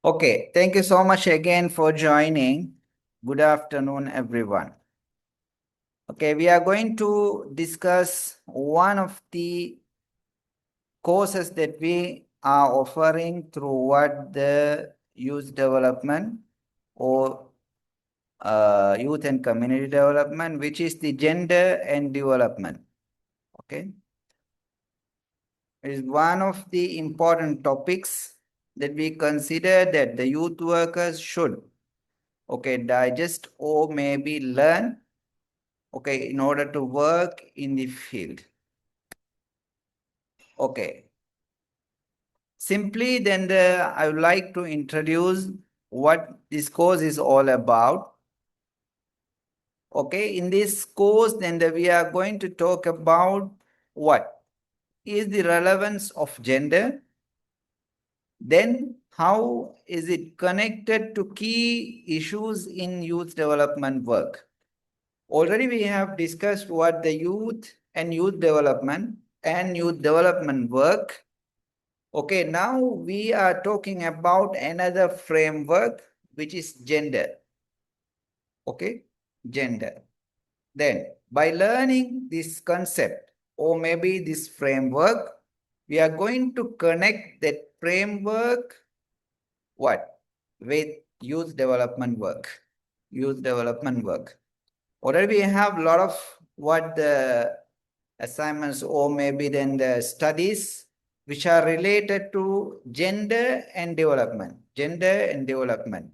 Okay, thank you so much again for joining. Good afternoon, everyone. Okay, we are going to discuss one of the courses that we are offering through what the youth development or youth and community development, which is the gender and development. Okay, it is one of the important topics that we consider that the youth workers should digest or maybe learn in order to work in the field. Okay, simply then I would like to introduce what this course is all about. Okay, in this course then we are going to talk about what is the relevance of gender, then how is it connected to key issues in youth development work. Already we have discussed what the youth and youth development work. Okay, now we are talking about another framework, which is gender. Okay, gender. Then by learning this concept or maybe this framework, we are going to connect that framework with youth development work. Youth development work. Already we have a lot of what the assignments or maybe then the studies which are related to gender and development. Gender and development.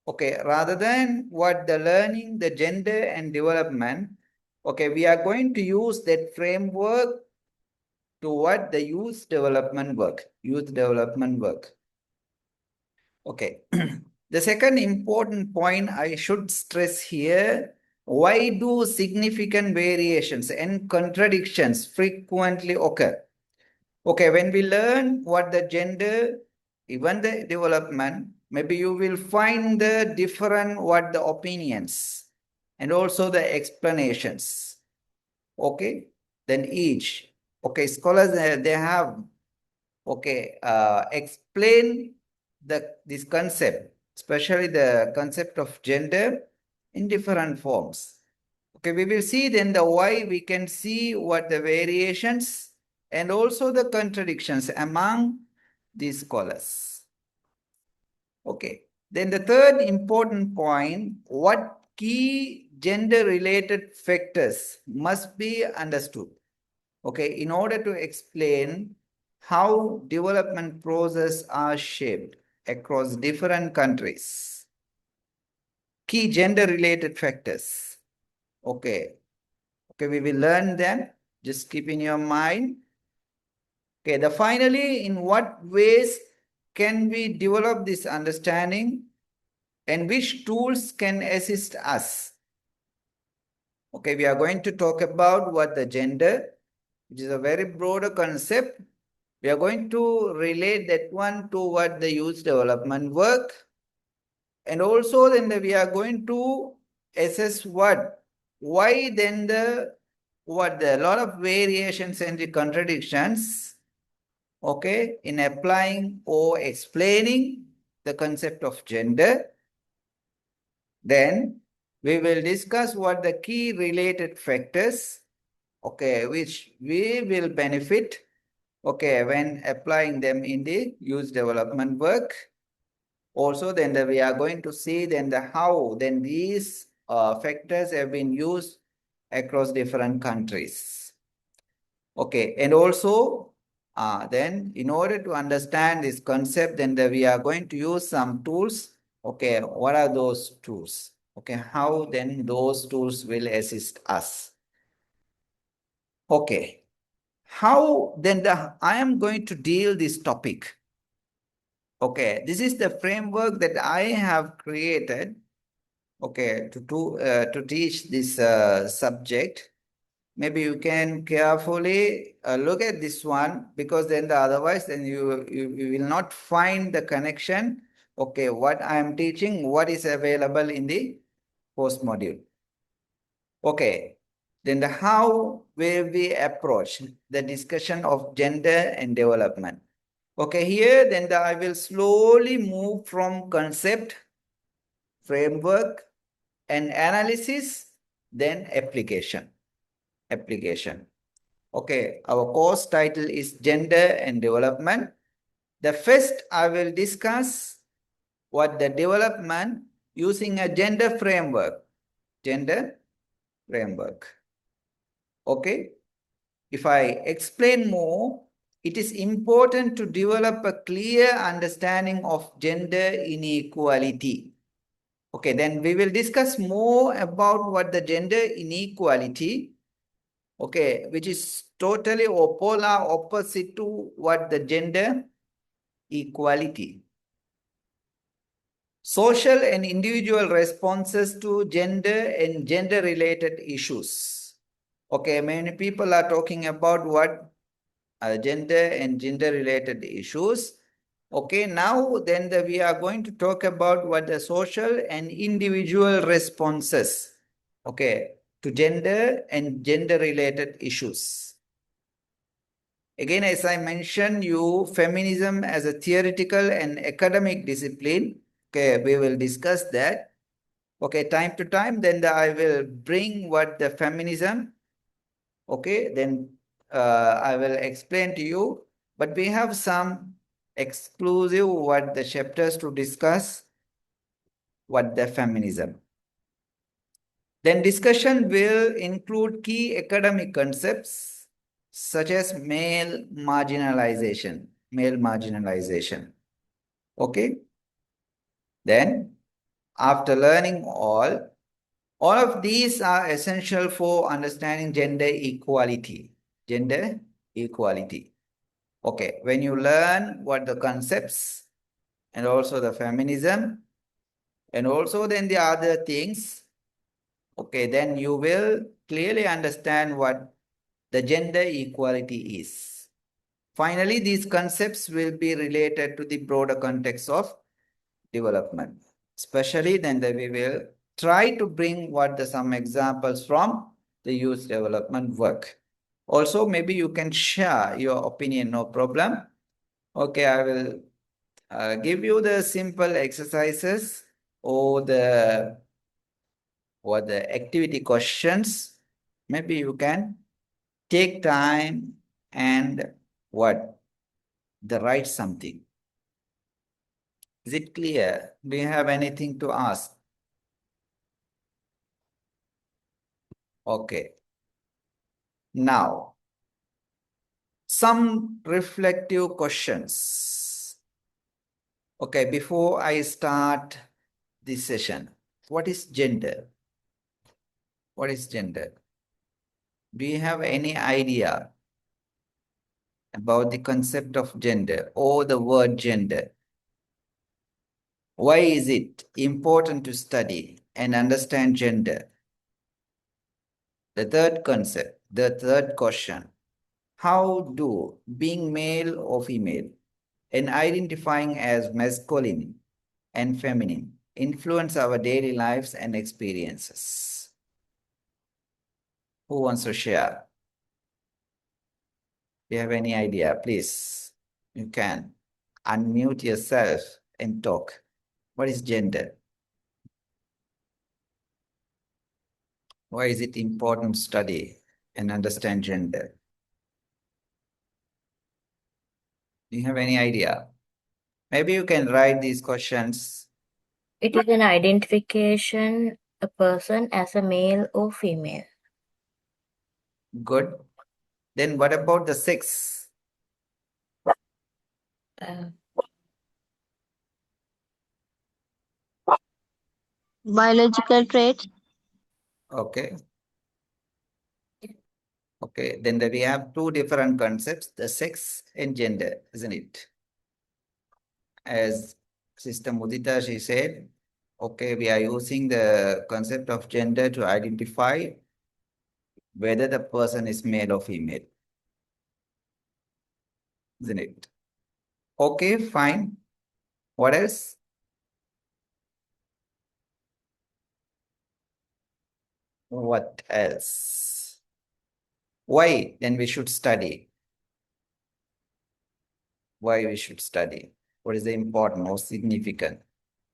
Okay, rather than what the learning, the gender and development, okay, we are going to use that framework to what the youth development work. Youth development work. Okay. The second important point I should stress here, why do significant variations and contradictions frequently occur? Okay, when we learn what the gender, even the development, maybe you will find the different what the opinions and also the explanations. Okay, then each. Okay, scholars they have explain this concept, especially the concept of gender in different forms. Okay, we will see then the why, we can see what the variations and also the contradictions among these scholars. Okay, then the third important point, what key gender related factors must be understood. Okay, in order to explain how development processes are shaped across different countries. Key gender related factors. Okay, we will learn them. Just keep in your mind. Okay, finally, in what ways can we develop this understanding and which tools can assist us? Okay, we are going to talk about what the gender, which is a very broader concept. We are going to relate that one to what the youth development work. And also then we are going to assess why then a lot of variations and the contradictions, okay, in applying or explaining the concept of gender. Then we will discuss what the key related factors, okay, which we will benefit, okay, when applying them in the youth development work. Also, then we are going to see then how then these factors have been used across different countries. Okay, and also then in order to understand this concept, then we are going to use some tools. Okay, what are those tools? Okay, how then those tools will assist us? Okay, how then I am going to deal this topic. Okay, this is the framework that I have created, okay, to teach this subject. Maybe you can carefully look at this one, because then otherwise then you will not find the connection. Okay, what I am teaching, what is available in the post module. Okay, then how will we approach the discussion of gender and development? Okay, here then I will slowly move from concept, framework, and analysis, then application. Application. Okay, our course title is Gender and Development. The first I will discuss what the development using a gender framework. Gender framework. Okay, if I explain more, it is important to develop a clear understanding of gender inequality. Okay, then we will discuss more about what the gender inequality, okay, which is totally or polar opposite to what the gender equality. Social and individual responses to gender and gender-related issues. Okay, many people are talking about what gender and gender-related issues. Okay, now then we are going to talk about what the social and individual responses, okay, to gender and gender-related issues. Again, as I mentioned you, feminism as a theoretical and academic discipline. Okay, we will discuss that. Okay, time to time, then I will bring what the feminism. Okay, then I will explain to you. But we have some exclusive what the chapters to discuss what the feminism. Then discussion will include key academic concepts such as male marginalization. Male marginalization. Okay. Then after learning all of these are essential for understanding gender equality. Gender equality. Okay, when you learn what the concepts and also the feminism and also then the other things, okay, then you will clearly understand what the gender equality is. Finally, these concepts will be related to the broader context of development. Especially then we will try to bring what some examples from the youth development work. Also, maybe you can share your opinion, no problem. Okay, I will give you the simple exercises or the activity questions. Maybe you can take time and write something. Is it clear? Do you have anything to ask? Okay. Now, some reflective questions. Okay, before I start this session, what is gender? What is gender? Do you have any idea about the concept of gender or the word gender? Why is it important to study and understand gender? The third concept, the third question, how do being male or female and identifying as masculine and feminine influence our daily lives and experiences? Who wants to share? If you have any idea, please, you can unmute yourself and talk. What is gender? Why is it important to study and understand gender? Do you have any idea? Maybe you can write these questions. It is an identification a person as a male or female. Good. Then what about the sex? Uh, Biological traits. Okay. Okay. Then we have two different concepts, the sex and gender, isn't it? As Sister Mudita, she said, okay, we are using the concept of gender to identify whether the person is male or female, isn't it? Okay, fine. What else? What else? Why then we should study? why we should study? What is the important or significant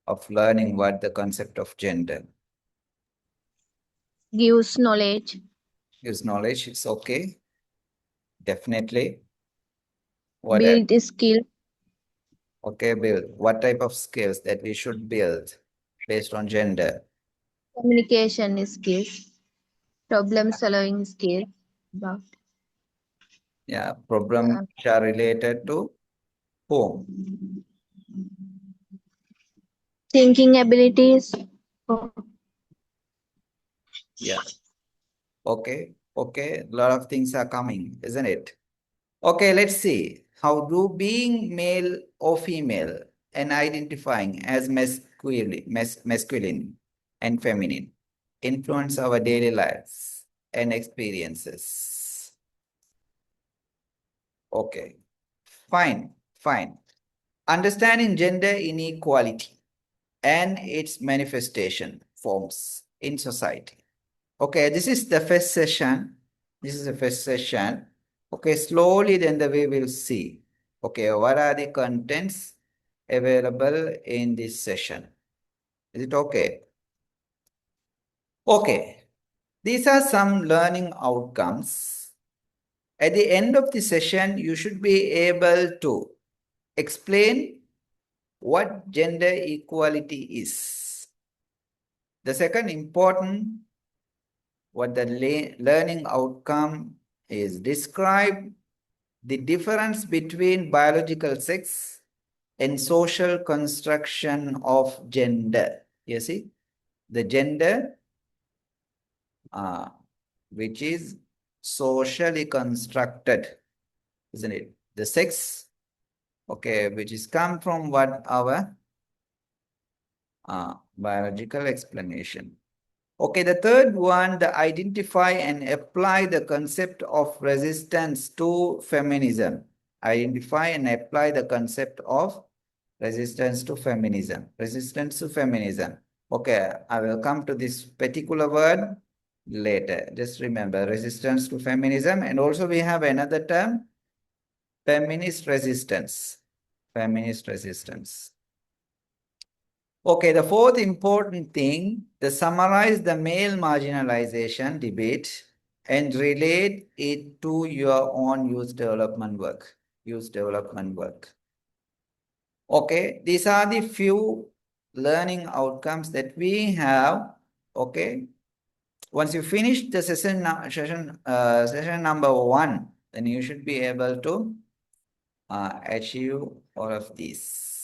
of learning what the concept of gender? Gives knowledge. Use knowledge, it's okay. Definitely. What else? Build skill. Okay, build. What type of skills that we should build based on gender? Communication skills. Problem solving skills. About Yeah, problems which are related to whom? thinking abilities. Yeah. Okay. Okay. A lot of things are coming, isn't it? Okay, let's see. How do being male or female and identifying as masculine and feminine influence our daily lives and experiences? Okay, fine, fine. Understanding gender inequality and its manifestation forms in society. Okay, this is the first session. This is the first session. Okay, slowly then we will see. Okay, what are the contents available in this session? Is it okay? Okay, these are some learning outcomes. At the end of the session, you should be able to explain what gender equality is. The second important, what the learning outcome is, describe the difference between biological sex and social construction of gender. You see, the gender, which is socially constructed, isn't it? The sex, okay, which is come from what our biological explanation. Okay, the third one, the identify and apply the concept of resistance to feminism. Identify and apply the concept of resistance to feminism. Resistance to feminism. Okay, I will come to this particular word later. Just remember resistance to feminism. And also we have another term, feminist resistance. Feminist resistance. Okay, the fourth important thing, to summarize the male marginalization debate and relate it to your own youth development work. Youth development work. Okay, these are the few learning outcomes that we have. Okay, once you finish the session number 1, then you should be able to achieve all of these.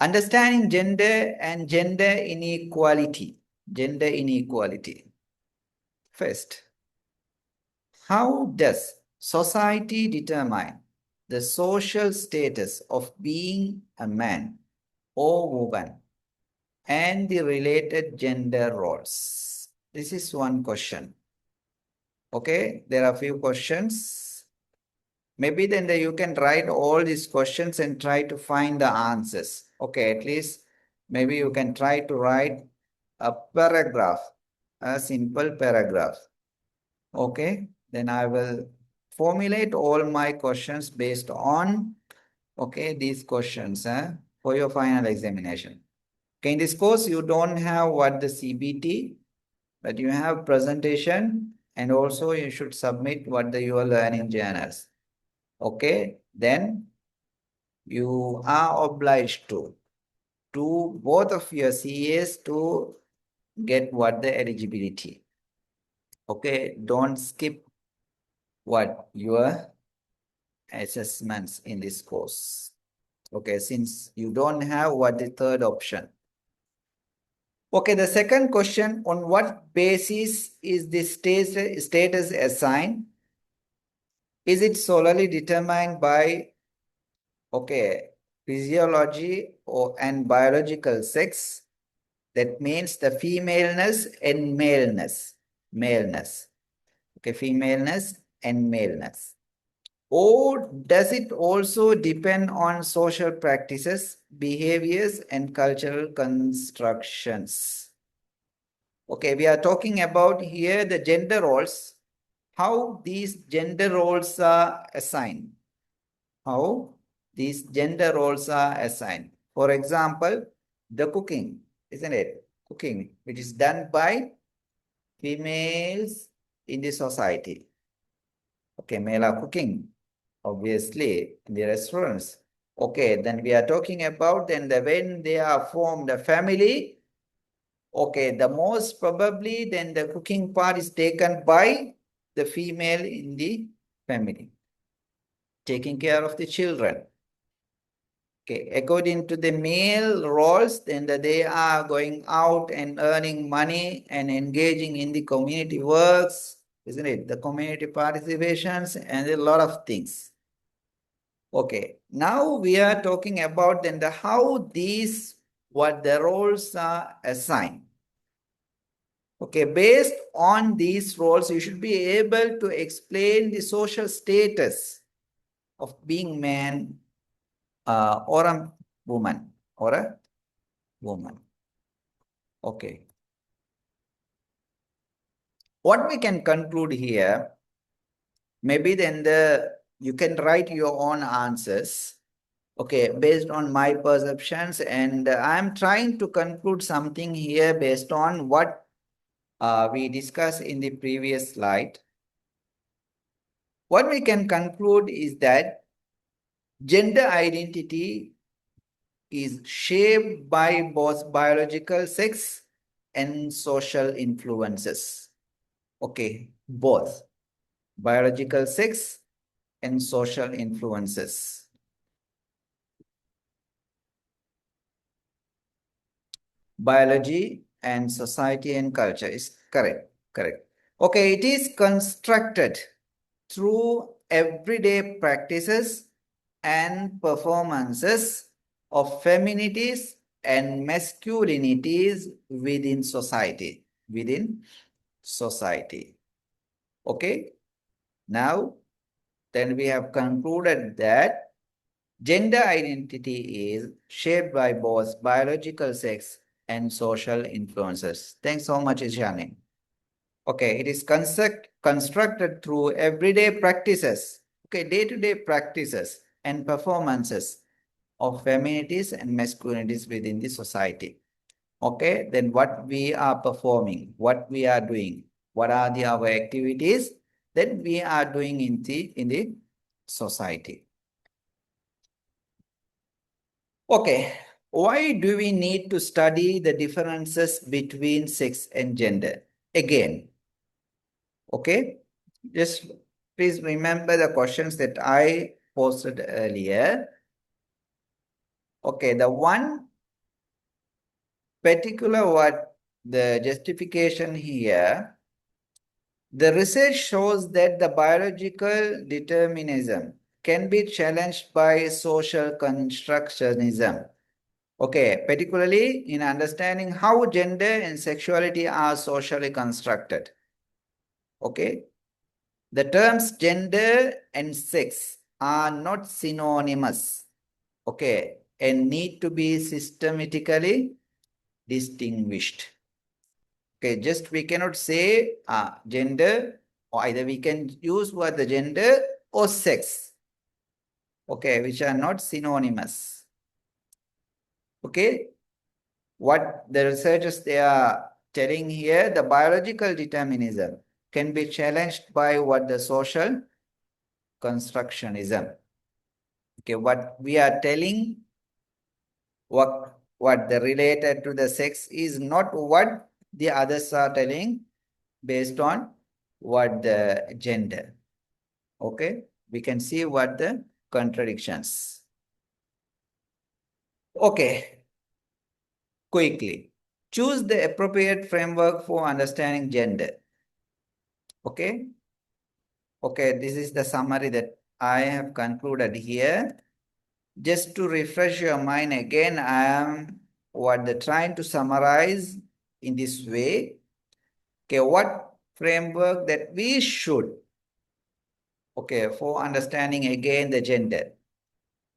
Understanding gender and gender inequality. Gender inequality. First, how does society determine the social status of being a man or woman and the related gender roles? This is one question. Okay, there are a few questions. Maybe then you can write all these questions and try to find the answers. Okay, at least maybe you can try to write a paragraph, a simple paragraph. Okay, then I will formulate all my questions based on, okay, these questions for your final examination. Okay, in this course, you don't have what the CBT, but you have presentation and also you should submit what the your learning journals. Okay, then you are obliged to do both of your CAs to get what the eligibility. Okay, don't skip what your assessments in this course. Okay, since you don't have what the third option. Okay, the second question, on what basis is this status assigned? Is it solely determined by, okay, physiology and biological sex? That means the femaleness and maleness. Maleness. Okay, femaleness and maleness. Or does it also depend on social practices, behaviors, and cultural constructions? Okay, we are talking about here the gender roles, how these gender roles are assigned. How these gender roles are assigned. For example, the cooking, isn't it? Cooking, which is done by females in the society. Okay, male are cooking, obviously, in the restaurants. Okay, then we are talking about then when they are formed a family. Okay, the most probably then the cooking part is taken by the female in the family, taking care of the children. Okay, according to the male roles, then they are going out and earning money and engaging in the community works, isn't it? The community participations and a lot of things. Okay, now we are talking about then how these, what the roles are assigned. Okay, based on these roles, you should be able to explain the social status of being man or a woman or a woman. Okay. What we can conclude here, maybe then you can write your own answers, okay, based on my perceptions, and I'm trying to conclude something here based on what we discussed in the previous slide. What we can conclude is that gender identity is shaped by both biological sex and social influences. Okay, both biological sex and social influences. Biology and society and culture is correct, correct. Okay, it is constructed through everyday practices and performances of feminities and masculinities within society, Okay, now then we have concluded that gender identity is shaped by both biological sex and social influences. Thanks so much, Ishani. Okay, it is constructed through everyday practices, okay, day-to-day practices and performances of feminities and masculinities within the society. Okay, then what we are performing, what we are doing, what are our activities that we are doing in the society. Okay, why do we need to study the differences between sex and gender? Again, okay, just please remember the questions that I posted earlier. Okay, the one particular what the justification here, the research shows that the biological determinism can be challenged by social constructionism. Okay, particularly in understanding how gender and sexuality are socially constructed. Okay, the terms gender and sex are not synonymous. Okay, and need to be systematically distinguished. Okay, just we cannot say gender, or either we can use what the gender or sex. Okay, which are not synonymous. Okay, what the researchers they are telling here, the biological determinism can be challenged by what the social constructionism. Okay, what we are telling, what the related to the sex is not what the others are telling based on what the gender. Okay, we can see what the contradictions. Okay, quickly. Choose the appropriate framework for understanding gender. Okay. Okay, this is the summary that I have concluded here. Just to refresh your mind again, I am trying to summarize in this way. Okay, what framework that we should, okay, for understanding again the gender.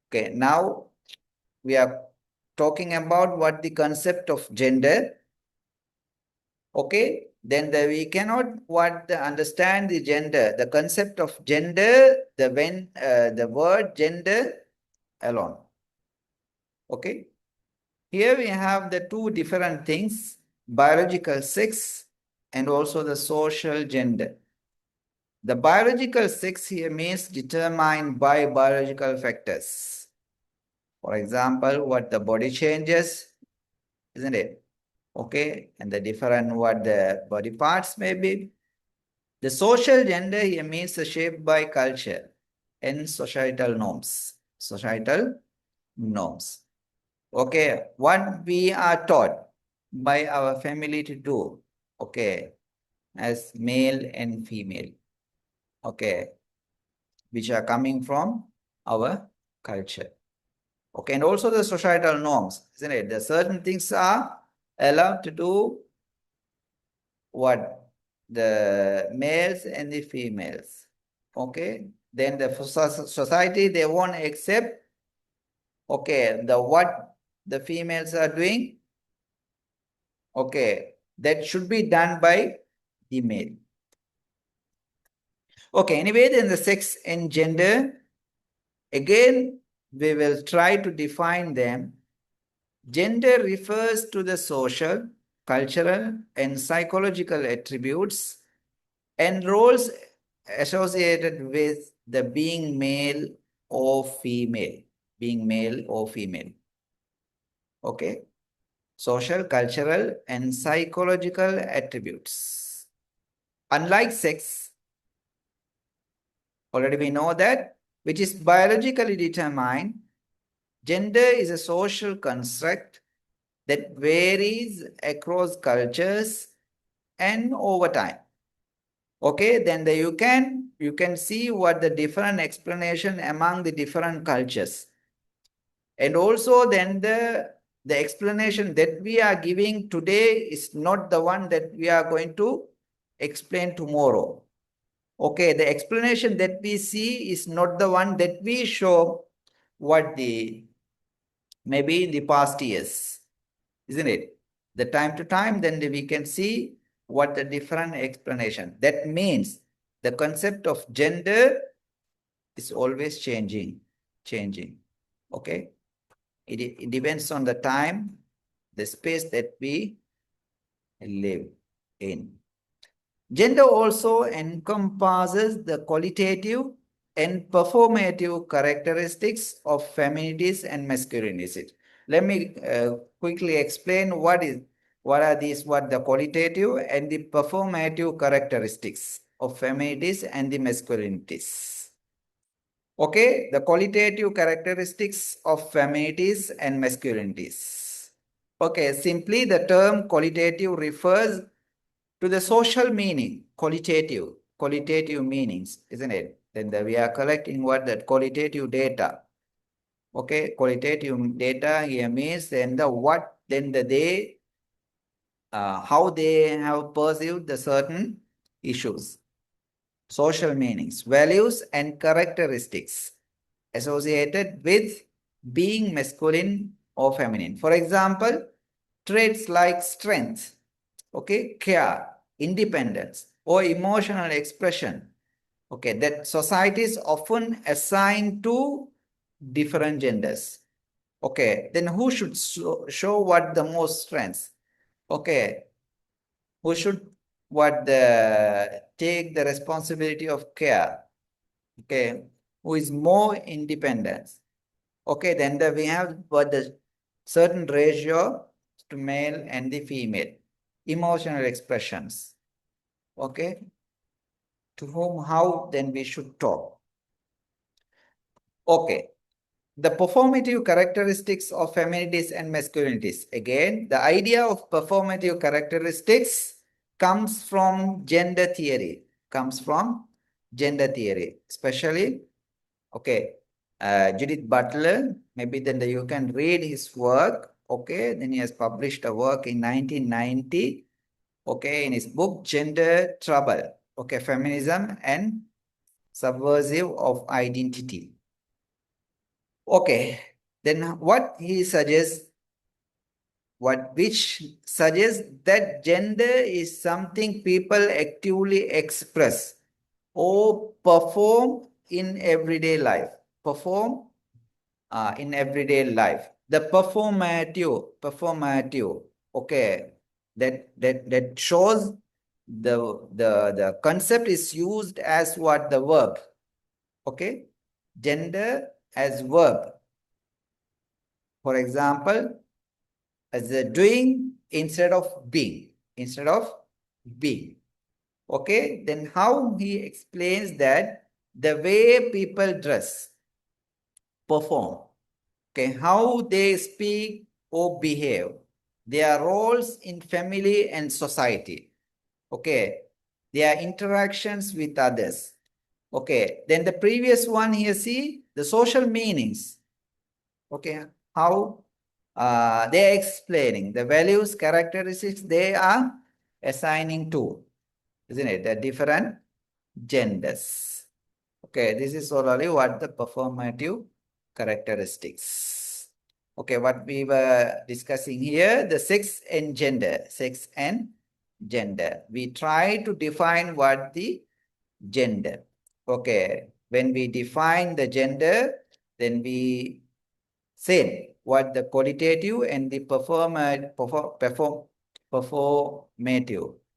Okay, now we are talking about what the concept of gender. Okay, then we cannot understand the gender, the concept of gender, the word gender alone. Okay. Here we have the two different things, biological sex and also the social gender. The biological sex here means determined by biological factors. For example, what the body changes, isn't it? Okay, and the different what the body parts may be. The social gender here means shaped by culture and societal norms. Societal norms. Okay, what we are taught by our family to do, okay, as male and female, okay, which are coming from our culture. Okay, and also the societal norms, isn't it? The certain things are allowed to do what the males and the females. Okay, then the society they won't accept. Okay, the what the females are doing. Okay, that should be done by the male. Okay, anyway, then the sex and gender. Again, we will try to define them. Gender refers to the social, cultural, and psychological attributes and roles associated with the being male or female. Being male or female. Okay. Social, cultural, and psychological attributes. Unlike sex, already we know that, which is biologically determined, gender is a social construct that varies across cultures and over time. Okay, then you can see what the different explanation among the different cultures. And also then the explanation that we are giving today is not the one that we are going to explain tomorrow. Okay, the explanation that we see is not the one that we show what the maybe in the past years, isn't it? The time to time, then we can see what the different explanation. That means the concept of gender is always changing. Okay, it depends on the time, the space that we live in. Gender also encompasses the qualitative and performative characteristics of feminities and masculinities. Let me quickly explain what are these, what the qualitative and the performative characteristics of feminities and the masculinities. Okay, the qualitative characteristics of feminities and masculinities. Okay, simply the term qualitative refers to the social meaning, qualitative meanings, isn't it? Then we are collecting what that qualitative data. Okay, qualitative data here means then the what, then the they, how they have pursued the certain issues, social meanings, values, and characteristics associated with being masculine or feminine. For example, traits like strength, okay, care, independence, or emotional expression, okay, that societies often assign to different genders. Okay, then who should show what the most strengths? Okay, who should what the take the responsibility of care? Okay, who is more independent? Okay, then we have what the certain ratio to male and the female. Emotional expressions. Okay, to whom, how, then we should talk. Okay, the performative characteristics of feminities and masculinities. Again, the idea of performative characteristics comes from gender theory, especially, okay, Judith Butler, maybe then you can read his work, okay, then he has published a work in 1990, okay, in his book, Gender Trouble, okay, Feminism and Subversive of Identity. Okay, then what he suggests, which suggests that gender is something people actively express or perform in everyday life. Perform in everyday life. The performative, okay, that shows the concept is used as what the verb, okay, gender as verb. For example, as a doing instead of being, okay. Then how he explains that the way people dress, perform, okay, how they speak or behave, their roles in family and society, okay, their interactions with others, okay. Then the previous one here, see the social meanings, okay, how they are explaining the values, characteristics they are assigning to, isn't it, the different genders. Okay, this is solely what the performative characteristics. Okay, what we were discussing here, the sex and gender, We try to define what the gender. Okay, when we define the gender, then we said what the qualitative and the performative,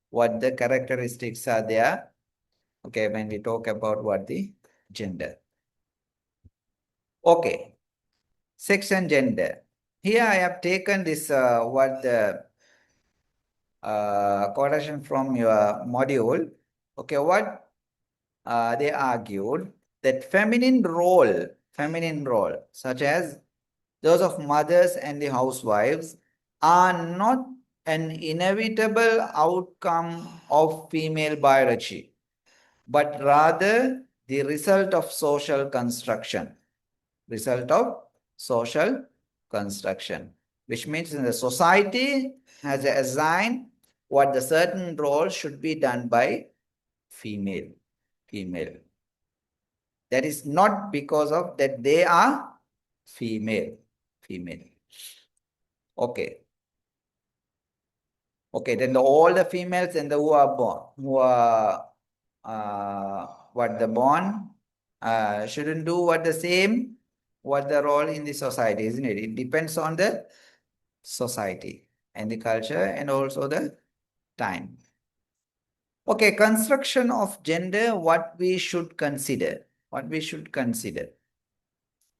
what the characteristics are there. Okay, when we talk about what the gender. Okay, sex and gender. Here I have taken this what the quotation from your module. Okay, what they argued that feminine role, such as those of mothers and the housewives, are not an inevitable outcome of female biology, but rather the result of social construction. Which means in the society has assigned what the certain role should be done by female. That is not because of that they are female. Okay. Okay, then all the females and the who are born, what the born, shouldn't do what the same, what the role in the society, isn't it? It depends on the society and the culture and also the time. Okay, construction of gender, what we should consider.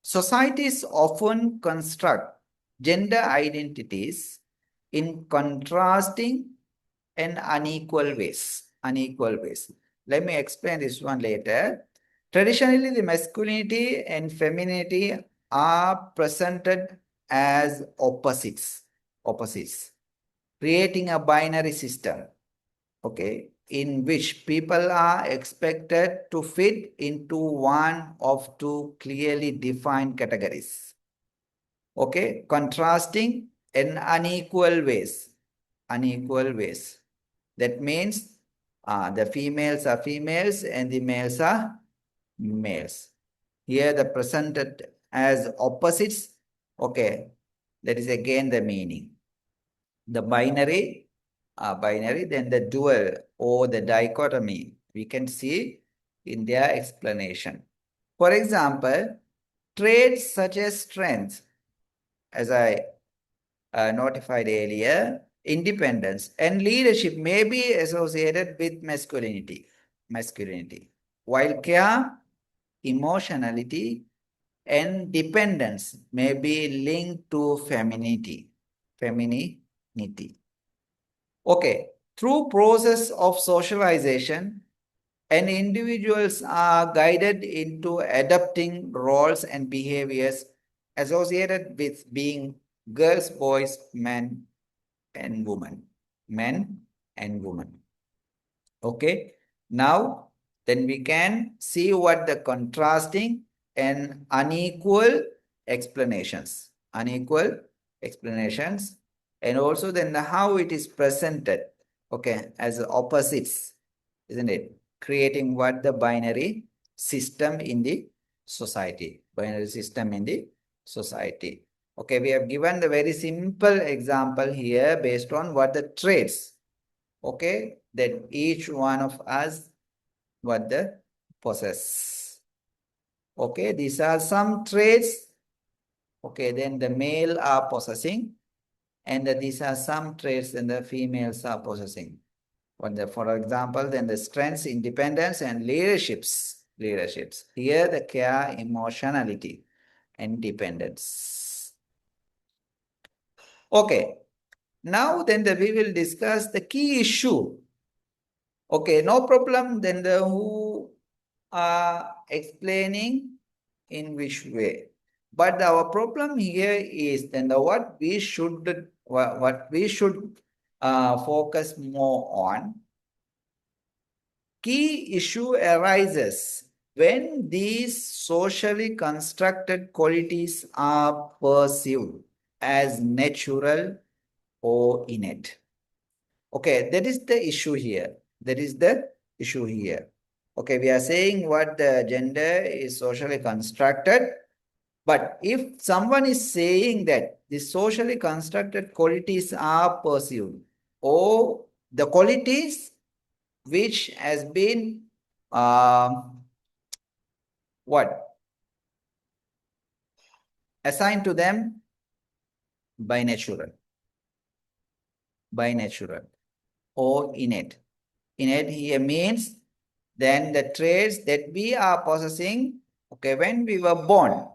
Societies often construct gender identities in contrasting and unequal ways. Let me explain this one later. Traditionally, the masculinity and femininity are presented as opposites, creating a binary system, okay, in which people are expected to fit into one of two clearly defined categories. Okay, contrasting in unequal ways. That means the females are females and the males are males. Here the presented as opposites. Okay, that is again the meaning. The binary, then the dual or the dichotomy, we can see in their explanation. For example, traits such as strength, as I notified earlier, independence and leadership may be associated with masculinity, while care, emotionality, and dependence may be linked to femininity. Okay, through process of socialization, and individuals are guided into adopting roles and behaviors associated with being girls, boys, men, and women. Okay, now then we can see what the contrasting and unequal explanations, and also then how it is presented, okay, as opposites, isn't it? Creating what the binary system in the society. Okay, we have given the very simple example here based on what the traits, okay, that each one of us what the possess. Okay, these are some traits Okay, then the male are possessing, and these are some traits that the females are possessing. For example, then the strengths, independence, and leaderships. Leaderships. Here the care, emotionality, and dependence. Okay. Now then we will discuss the key issue. Okay, no problem. Then who are explaining in which way. But our problem here is then what we should focus more on. Key issue arises when these socially constructed qualities are perceived as natural or innate. Okay, that is the issue here. That is the issue here. Okay, we are saying what the gender is socially constructed. But if someone is saying that the socially constructed qualities are perceived, or the qualities which has been what assigned to them by natural or innate. Innate here means then the traits that we are possessing, okay, when we were born.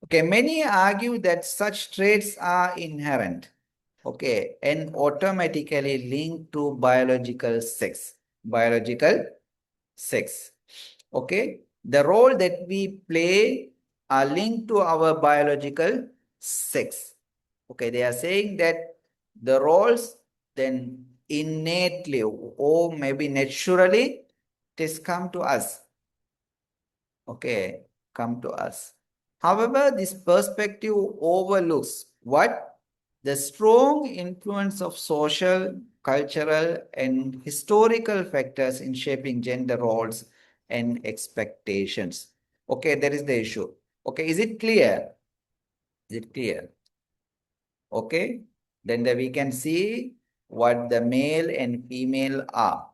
Okay, many argue that such traits are inherent, okay, and automatically linked to biological sex. Okay. The role that we play are linked to our biological sex. Okay, they are saying that the roles then innately or maybe naturally it has come to us. Okay, come to us. However, this perspective overlooks what? The strong influence of social, cultural, and historical factors in shaping gender roles and expectations. Okay, that is the issue. Okay, is it clear? Is it clear? Okay, then we can see what the male and female are.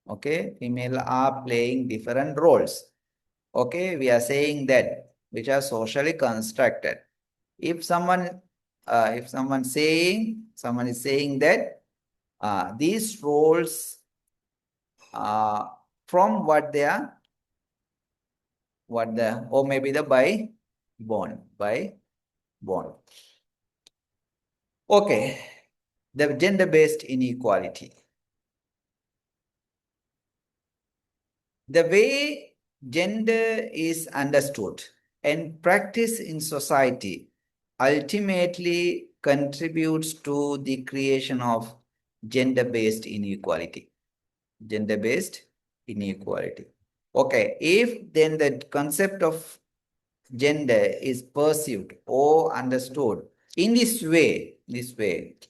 Okay, female are playing different roles. Okay, we are saying that which are socially constructed. If someone is saying that these roles from what they are, or maybe the by born. Okay, the gender-based inequality. The way gender is understood and practiced in society ultimately contributes to the creation of gender-based inequality. Gender-based inequality. Okay, if then the concept of gender is perceived or understood in this way,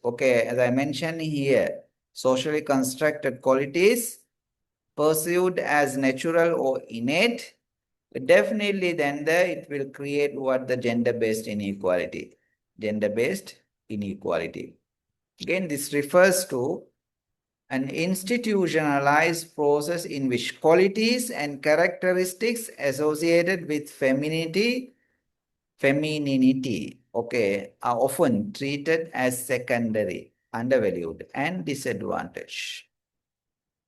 okay, as I mentioned here, socially constructed qualities perceived as natural or innate, definitely then it will create what the gender-based inequality. Gender-based inequality. Again, this refers to an institutionalized process in which qualities and characteristics associated with femininity, okay, are often treated as secondary, undervalued, and disadvantaged.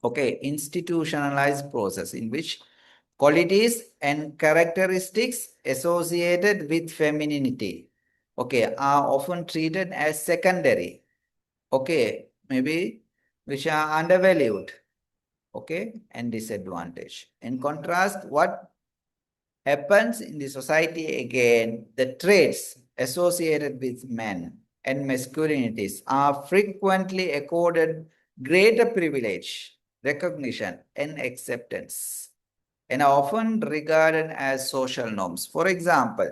Okay, institutionalized process in which qualities and characteristics associated with femininity, okay, are often treated as secondary, okay, maybe which are undervalued, okay, and disadvantaged. In contrast, what happens in the society again, the traits associated with men and masculinities are frequently accorded greater privilege, recognition, and acceptance, and are often regarded as social norms. For example,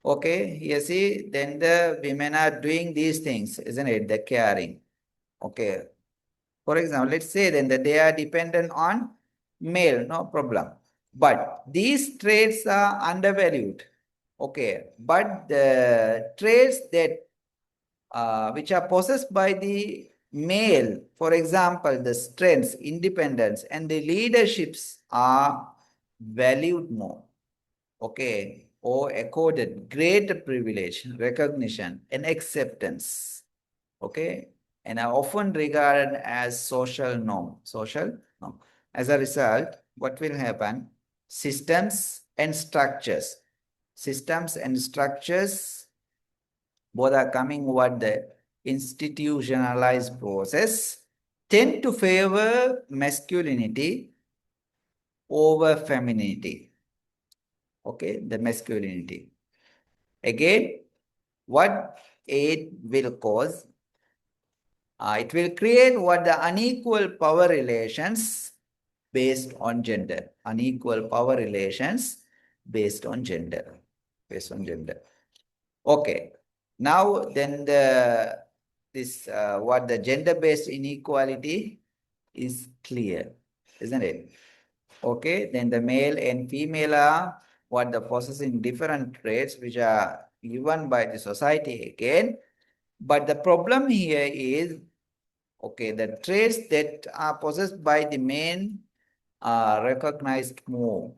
okay, you see, then the women are doing these things, isn't it? The caring. Okay. For example, let's say then that they are dependent on male, no problem. But these traits are undervalued. Okay. But the traits that which are possessed by the male, for example, the strengths, independence, and the leaderships are valued more. okay, or accorded greater privilege, recognition, and acceptance, okay, and are often regarded as social norm, social norm. As a result, what will happen? Systems and structures, both are coming what the institutionalized process, tend to favor masculinity over femininity. Okay, the masculinity. Again, what it will cause? It will create what the unequal power relations based on gender. Unequal power relations based on gender. Based on gender. Okay. Now then what the gender-based inequality is clear, isn't it? Okay, then the male and female are what the possessing different traits which are given by the society again. But the problem here is, okay, the traits that are possessed by the men are recognized more.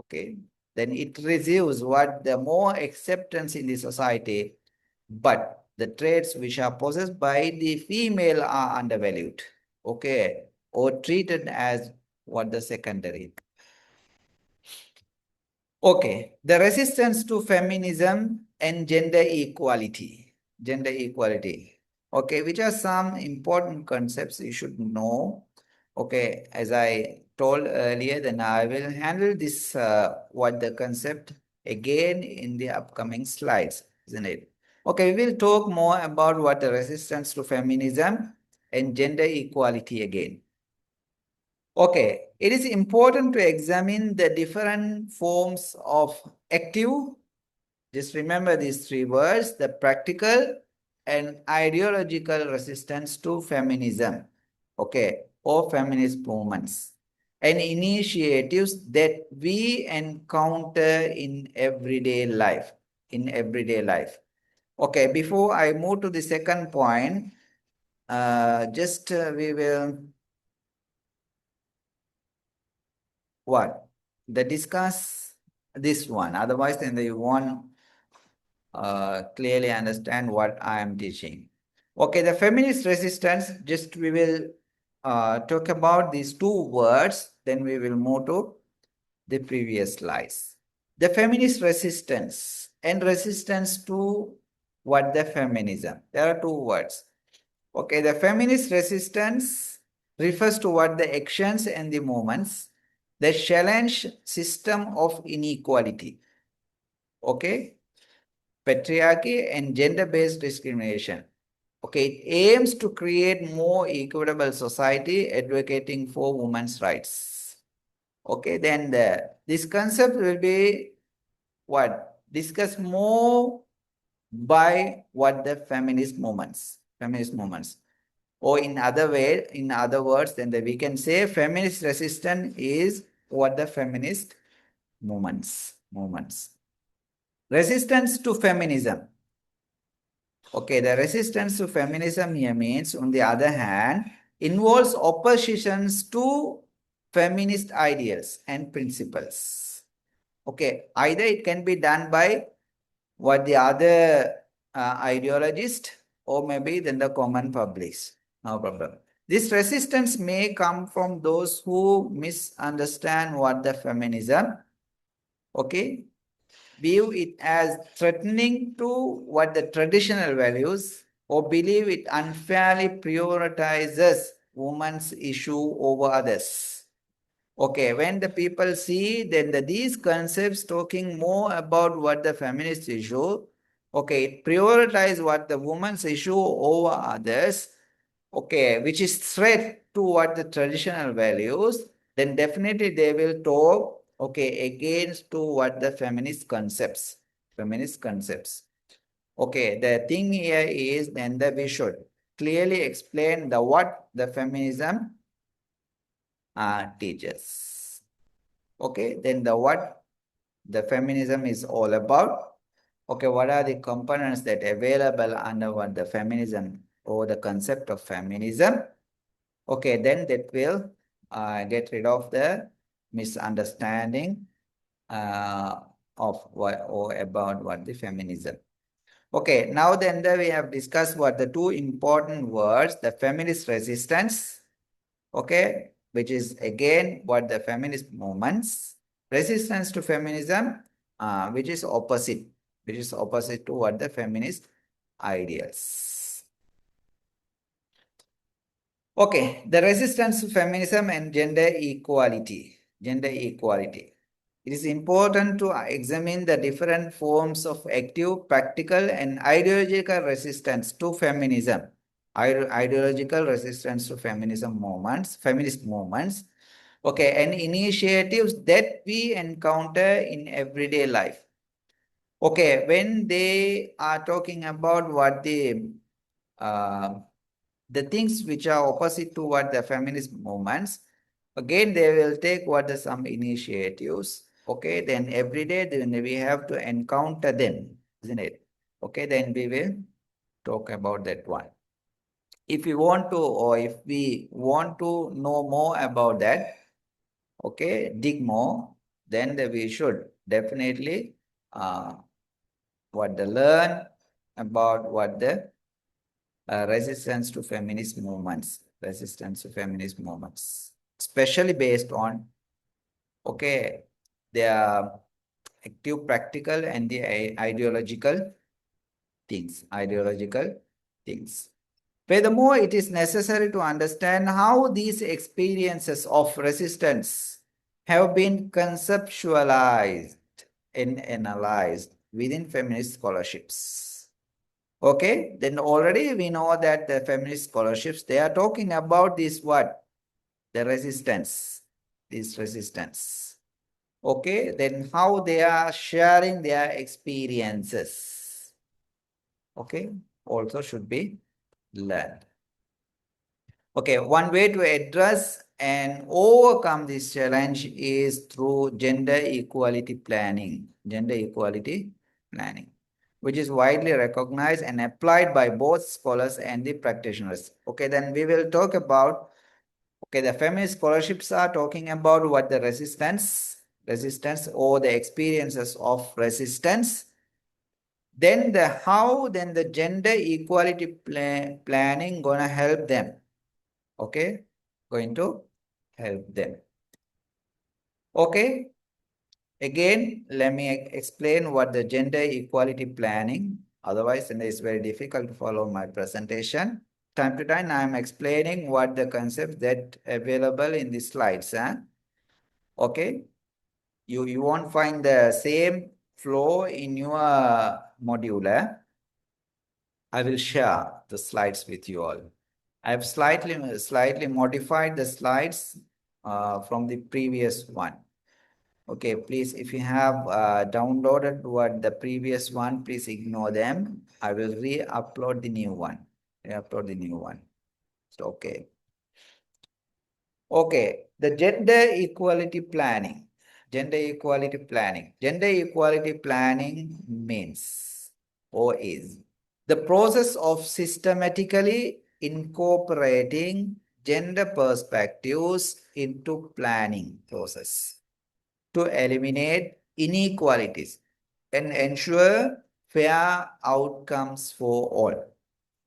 Okay, then it receives what the more acceptance in the society, but the traits which are possessed by the female are undervalued, okay, or treated as what the secondary. Okay, the resistance to feminism and gender equality. Gender equality. Okay, which are some important concepts you should know. Okay, as I told earlier, then I will handle this what the concept again in the upcoming slides, isn't it? Okay, we will talk more about what the resistance to feminism and gender equality again. Okay, it is important to examine the different forms of active. Just remember these three words, the practical and ideological resistance to feminism, okay, or feminist movements and initiatives that we encounter in everyday life, Okay, before I move to the second point, we will what? Discuss this one. Otherwise, then you won't clearly understand what I am teaching. Okay, the feminist resistance, just we will talk about these two words, then we will move to the previous slides. The feminist resistance and resistance to what the feminism. There are two words. Okay, the feminist resistance refers to what the actions and the movements that challenge system of inequality. Okay, patriarchy and gender-based discrimination. Okay, it aims to create more equitable society, advocating for women's rights. Okay, then this concept will be what? Discussed more by what the feminist movements. Or in other words, then we can say feminist resistance is what the feminist movements. Resistance to feminism. Okay, the resistance to feminism here means, on the other hand, involves oppositions to feminist ideals and principles. Okay, either it can be done by what the other ideologist or maybe then the common public. No problem. This resistance may come from those who misunderstand what the feminism, okay, view it as threatening to what the traditional values or believe it unfairly prioritizes women's issue over others. Okay, when the people see then these concepts talking more about what the feminist issue, okay, it prioritize what the woman's issue over others, okay, which is threat to what the traditional values, then definitely they will talk, okay, against to what the feminist concepts. Okay, the thing here is then that we should clearly explain the what the feminism teaches. Okay, then what the feminism is all about. Okay, what are the components that are available under what the feminism or the concept of feminism? Okay, then that will get rid of the misunderstanding of what or about what the feminism. Okay, now then we have discussed what the two important words, the feminist resistance, okay, which is again what the feminist movements, resistance to feminism, which is opposite to what the feminist ideals. Okay, the resistance to feminism and gender equality. Gender equality. It is important to examine the different forms of active, practical, and ideological resistance to feminism. Ideological resistance to feminism movements, feminist movements, okay, and initiatives that we encounter in everyday life. Okay, when they are talking about what the things which are opposite to what the feminist movements, again they will take what the some initiatives, okay, then every day then we have to encounter them, isn't it? Okay, then we will talk about that one. If you want to, or if we want to know more about that, okay, dig more, then we should definitely what the learn about what the resistance to feminist movements, especially based on, okay, their active, practical, and the ideological things. Furthermore, it is necessary to understand how these experiences of resistance have been conceptualized and analyzed within feminist scholarships. Okay, then already we know that the feminist scholarships, they are talking about this what? The resistance, this resistance. Okay, then how they are sharing their experiences. Okay, also should be learned. Okay, one way to address and overcome this challenge is through gender equality planning. Gender equality planning, which is widely recognized and applied by both scholars and the practitioners. Okay, then we will talk about, okay, the feminist scholarships are talking about what the resistance or the experiences of resistance. Then the how, then the gender equality planning gonna help them. Okay, going to help them. Okay, again, let me explain what the gender equality planning, otherwise it's very difficult to follow my presentation. Time to time, I'm explaining what the concepts that available in the slides. Okay, you won't find the same flow in your module. I will share the slides with you all. I've slightly modified the slides from the previous one. Okay, please, if you have downloaded what the previous one, please ignore them. I will re-upload the new one. So, okay. Okay, the gender equality planning. Gender equality planning means or is the process of systematically incorporating gender perspectives into planning process to eliminate inequalities and ensure fair outcomes for all.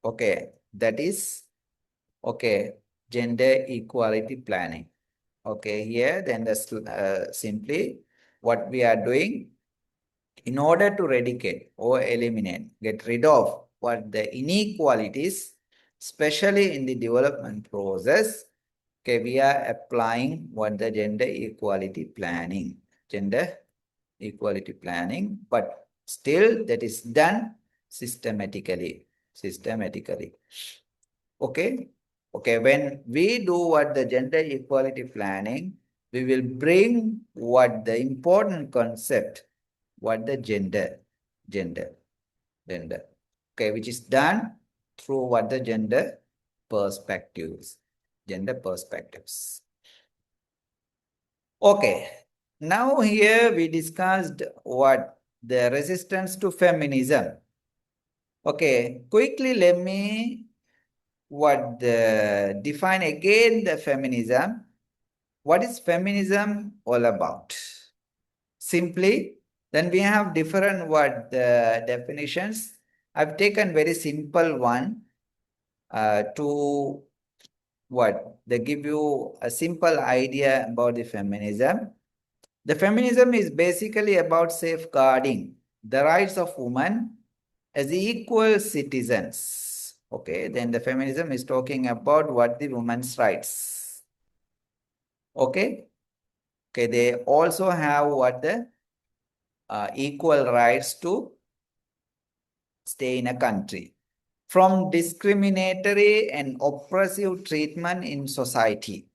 Okay, that is, okay, gender equality planning. Okay, here then that's simply what we are doing in order to eradicate or eliminate, get rid of what the inequalities, especially in the development process. Okay, we are applying what the gender equality planning, but still that is done systematically. Okay. Okay, when we do what the gender equality planning, we will bring what the important concept, what the gender. Okay, which is done through what the gender perspectives. Okay, now here we discussed what the resistance to feminism. Okay, quickly let me define again the feminism. What is feminism all about? Simply, Then we have different definitions. I've taken very simple one to they give you a simple idea about the feminism. The feminism is basically about safeguarding the rights of women as equal citizens. Okay, then the feminism is talking about what the women's rights. Okay, okay, they also have what the equal rights to stay in a country from discriminatory and oppressive treatment in society.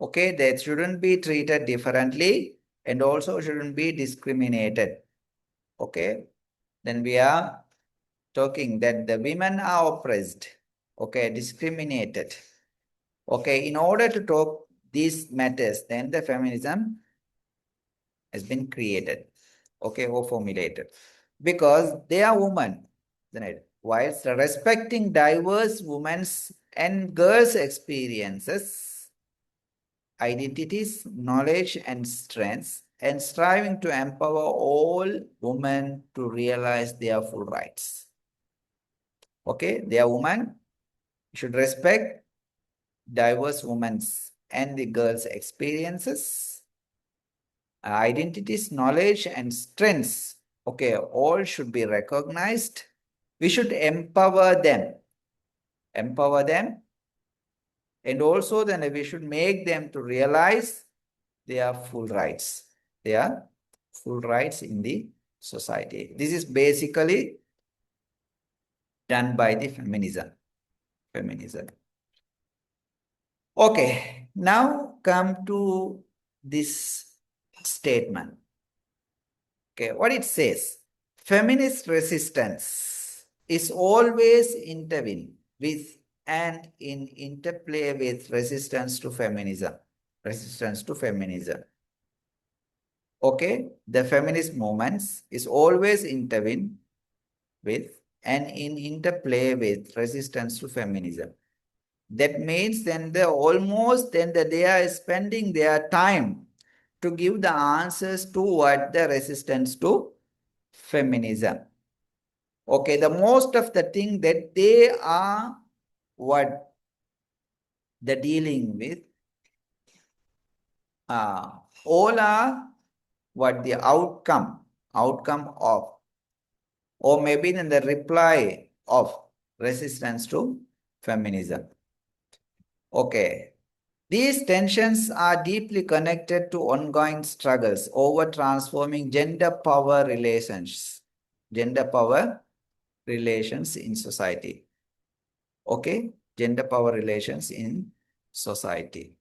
Okay, they shouldn't be treated differently and also shouldn't be discriminated. Okay, then we are talking that the women are oppressed, okay, discriminated. Okay, in order to talk these matters, then the feminism has been created, okay, or formulated, because they are women, isn't it? Whilst respecting diverse women's and girls' experiences, identities, knowledge, and strengths, and striving to empower all women to realize their full rights. Okay, they are women, should respect diverse women's and the girls' experiences, identities, knowledge, and strengths. Okay, all should be recognized. We should empower them, and also then we should make them to realize their full rights, their full rights in the society. This is basically done by the feminism. Okay, now come to this statement. Okay, what it says, feminist resistance is always intervened with and in interplay with resistance to feminism. Resistance to feminism. Okay, the feminist movements is always intervened with and in interplay with resistance to feminism. That means then they are spending their time to give the answers to what the resistance to feminism. Okay, the most of the thing that they are what they're dealing with, all are what the outcome of, or maybe then the reply of resistance to feminism. Okay, these tensions are deeply connected to ongoing struggles over transforming gender power relations in society. Okay, gender power relations in society.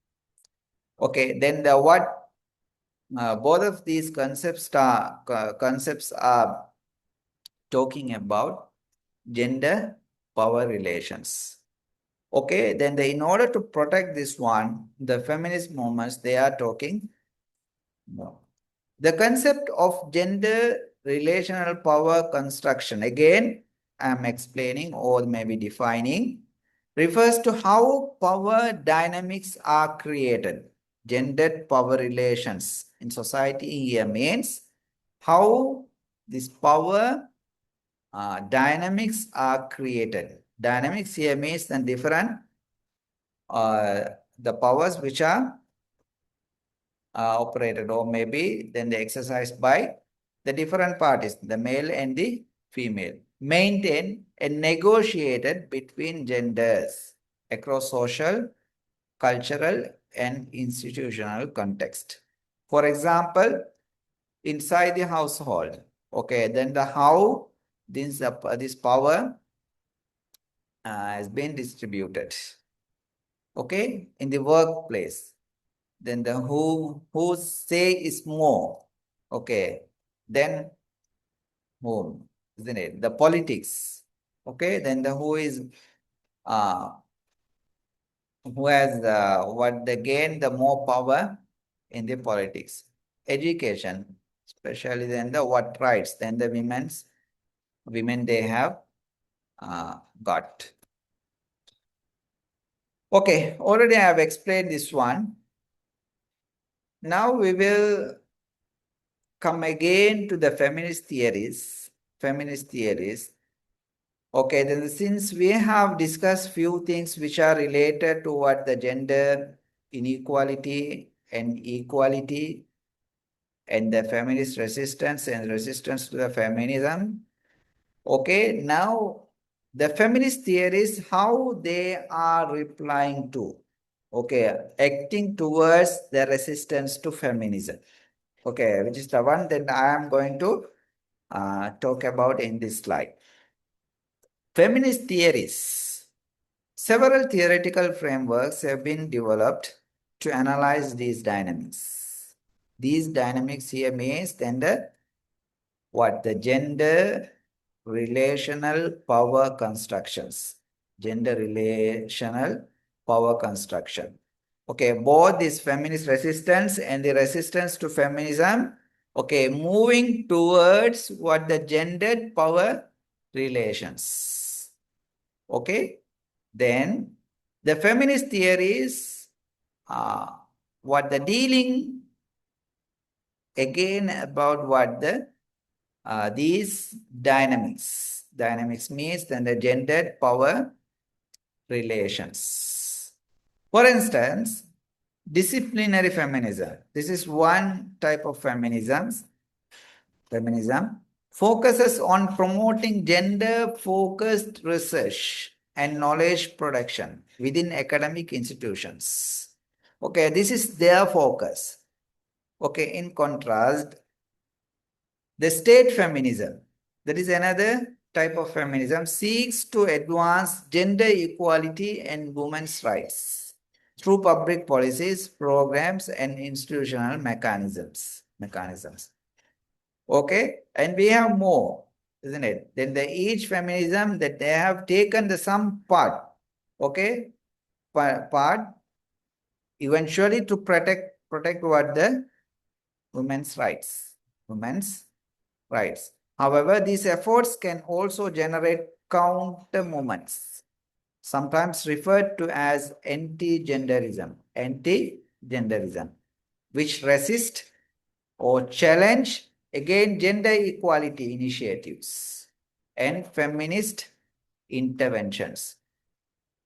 Okay, then both of these concepts are talking about gender power relations. Okay, then in order to protect this one, the feminist movements, they are talking. No. The concept of gender relational power construction, again, I'm explaining or maybe defining, refers to how power dynamics are created. Gendered power relations in society here means how this power dynamics are created. Dynamics here means the different the powers which are operated, or maybe then they exercised by the different parties, the male and the female, maintained and negotiated between genders across social, cultural, and institutional context. For example, inside the household, okay, then how this power has been distributed. Okay, in the workplace, then the whose say is more, okay, then whom, isn't it? The politics, okay, then the uh who has what they gain the more power in the politics. Education, especially then the what rights, then the women they have got. Okay, already I have explained this one. Now we will come again to the feminist theories, okay, then since we have discussed few things which are related to what the gender inequality and equality and the feminist resistance and resistance to the feminism, okay, now the feminist theories, how they are replying to, okay, acting towards the resistance to feminism, okay, which is the one that I am going to talk about in this slide. Feminist theories. Several theoretical frameworks have been developed to analyze these dynamics. These dynamics here means then the gender relational power constructions. Gender relational power construction. Okay, both this feminist resistance and the resistance to feminism, okay, moving towards what the gendered power relations. Okay, then the feminist theories, what the dealing again about what the these dynamics. Dynamics means then the gendered power relations. For instance, disciplinary feminism. This is one type of feminism focuses on promoting gender-focused research and knowledge production within academic institutions. Okay, this is their focus. Okay, in contrast, the state feminism, that is another type of feminism, seeks to advance gender equality and women's rights through public policies, programs, and institutional mechanisms. Okay, and we have more, isn't it? Then each feminism that they have taken the some part, okay, part eventually to protect what the women's rights. However, these efforts can also generate counter movements, sometimes referred to as anti-genderism, which resist or challenge again gender equality initiatives and feminist interventions.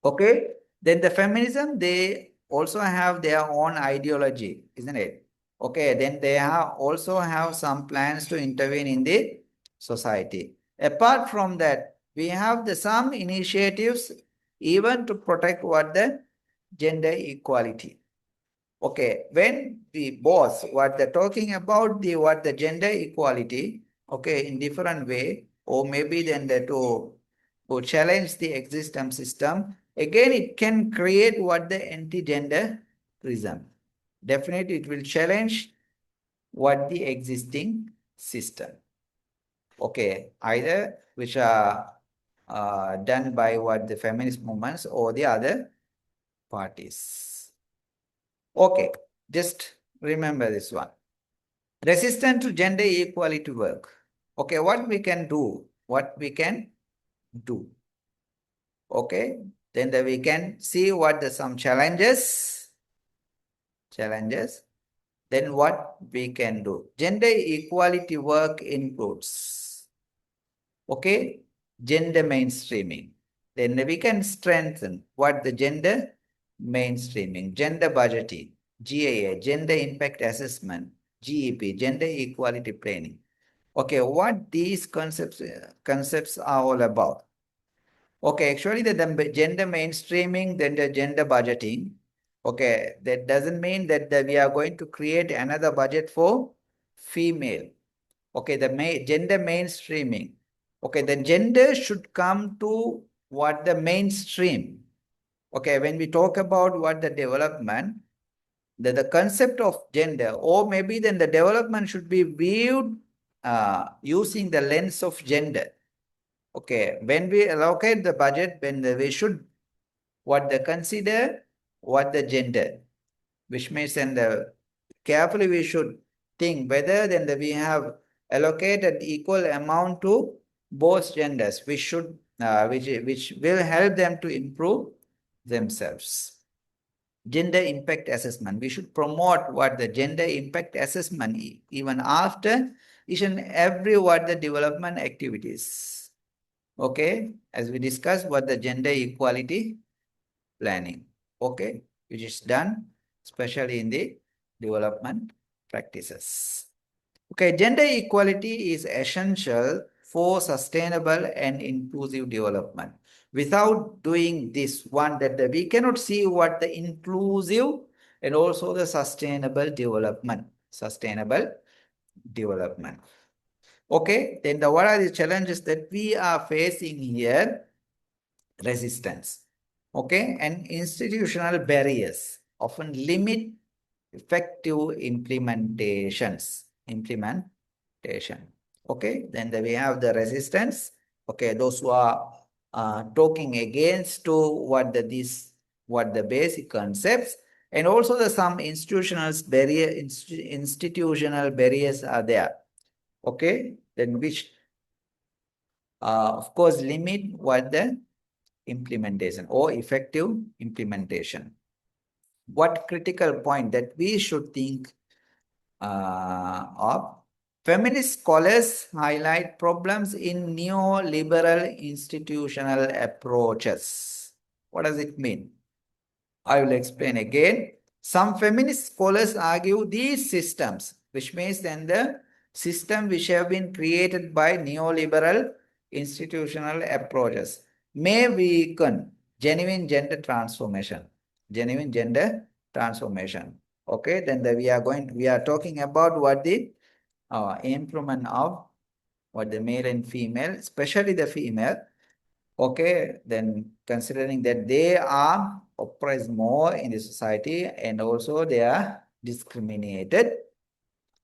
Okay, then the feminism, they also have their own ideology, isn't it? Okay, then they also have some plans to intervene in the society. Apart from that, we have some initiatives even to protect what the gender equality. Okay, when the boss, what they're talking about what the gender equality, okay, in different way, or maybe then to challenge the existing system, again, it can create what the anti-genderism. Definitely, it will challenge what the existing system. Okay, either which are done by what the feminist movements or the other parties. Okay, just remember this one. Resistance to gender equality work. Okay, what we can do? Okay, then we can see what some challenges, then what we can do. Gender equality work includes, okay, gender mainstreaming. Then we can strengthen what the gender mainstreaming, gender budgeting, GAA, gender impact assessment, GEP, gender equality planning. Okay, what these concepts are all about. Okay, actually the gender mainstreaming, then the gender budgeting. Okay, that doesn't mean that we are going to create another budget for female. Okay, the gender mainstreaming. Okay, the gender should come to what the mainstream. Okay, when we talk about what the development, the concept of gender, or maybe then the development should be viewed using the lens of gender. Okay, when we allocate the budget, we should consider what the gender, which means then carefully we should think whether then we have allocated equal amount to both genders, which will help them to improve themselves. gender impact assessment. We should promote what the gender impact assessment even after each and every what the development activities. Okay, as we discussed what the gender equality planning, okay, which is done especially in the development practices. Okay, gender equality is essential for sustainable and inclusive development. Without doing this one, that we cannot see what the inclusive and also the sustainable development. Sustainable development. Okay, then what are the challenges that we are facing here? Resistance. Okay, and institutional barriers often limit effective implementations. Implementation. Okay, then we have the resistance. Okay, those who are talking against to what the basic concepts, and also the some institutional barriers are there. Okay, then which of course limit what the implementation or effective implementation. What critical point that we should think of? Feminist scholars highlight problems in neoliberal institutional approaches. What does it mean? I will explain again. Some feminist scholars argue these systems, which means then the system which have been created by neoliberal institutional approaches, may weaken genuine gender transformation. Genuine gender transformation. Okay, then we are talking about what the improvement of what the male and female, especially the female. Okay, then considering that they are oppressed more in the society and also they are discriminated,